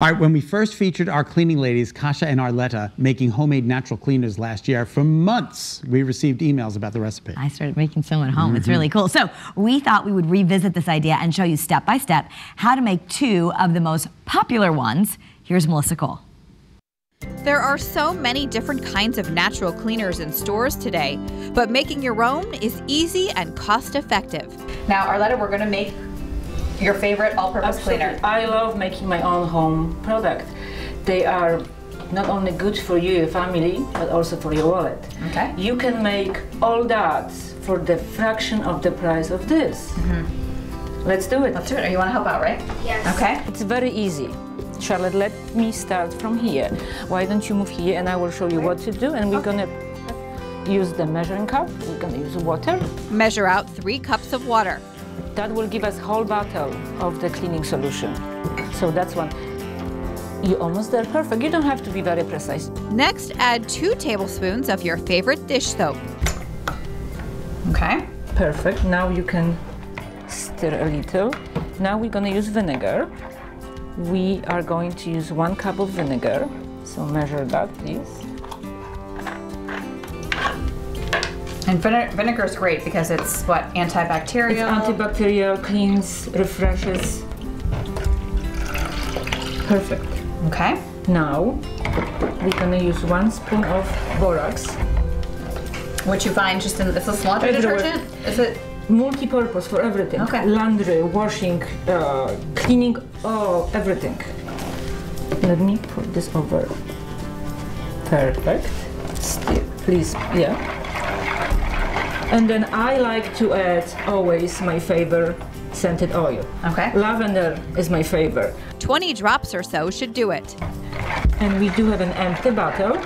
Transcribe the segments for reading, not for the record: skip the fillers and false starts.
All right, when we first featured our cleaning ladies, Kasia and Arletta, making homemade natural cleaners last year, for months we received emails about the recipe. I started making some at home. It's really cool. So we thought we would revisit this idea and show you step by step how to make two of the most popular ones. Here's Melissa Cole. There are so many different kinds of natural cleaners in stores today, but making your own is easy and cost effective. Now, Arletta, we're going to make your favorite all-purpose cleaner. I love making my own home product. They are not only good for you, your family, but also for your wallet. Okay. You can make all that for the fraction of the price of this. Let's do it. Let's do it. You want to help out, right? Yes. Okay. It's very easy. Charlotte, let me start from here. Why don't you move here and I will show you what to do, and we're gonna use the measuring cup. We're gonna use water. Measure out 3 cups of water. That will give us whole bottle of the cleaning solution. So that's one. You're almost there, perfect. You don't have to be very precise. Next, add 2 tablespoons of your favorite dish soap. Okay. Perfect. Now you can stir a little. Now we're gonna use vinegar. We are going to use 1 cup of vinegar. So measure that, please. And vinegar is great because it's what, antibacterial? It's antibacterial, cleans, refreshes. Perfect. Okay. Now we're gonna use 1 spoon of borax. Which you find just in this is laundry detergent? Is it? Multi-purpose for everything. Okay. Laundry, washing, cleaning, everything. Let me put this over. Perfect. Still, please, yeah. And then I like to add always my favorite scented oil. Okay. Lavender is my favorite. 20 drops or so should do it. And we do have an empty bottle.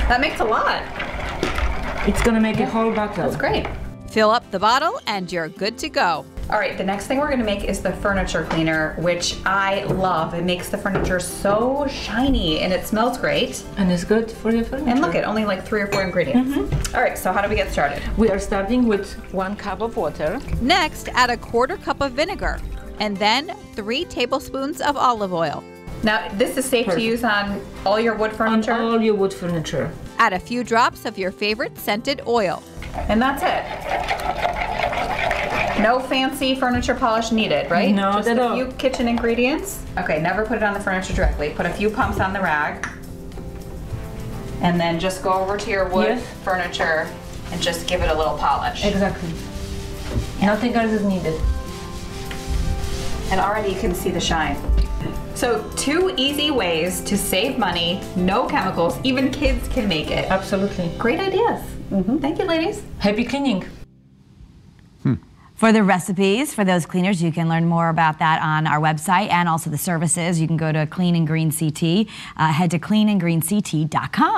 That makes a lot. It's gonna make a whole bottle. That's great. Fill up the bottle and you're good to go. All right, the next thing we're going to make is the furniture cleaner, which I love. It makes the furniture so shiny and it smells great. And it's good for your furniture. And look at only like 3 or 4 ingredients. All right, so how do we get started? We are starting with 1 cup of water. Next, add a 1/4 cup of vinegar and then 3 tablespoons of olive oil. Now, this is safe to use on all your wood furniture? On all your wood furniture. Add a few drops of your favorite scented oil. And that's it. No fancy furniture polish needed, right? No, just at a all. few kitchen ingredients. Okay, never put it on the furniture directly. Put a few pumps on the rag. And then just go over to your wood furniture and just give it a little polish. Exactly. Nothing else is needed. And already you can see the shine. So 2 easy ways to save money, no chemicals, even kids can make it. Absolutely. Great ideas. Thank you, ladies. Happy cleaning. For the recipes for those cleaners, you can learn more about that on our website and also the services. You can go to Clean and Green CT. Head to cleanandgreenct.com.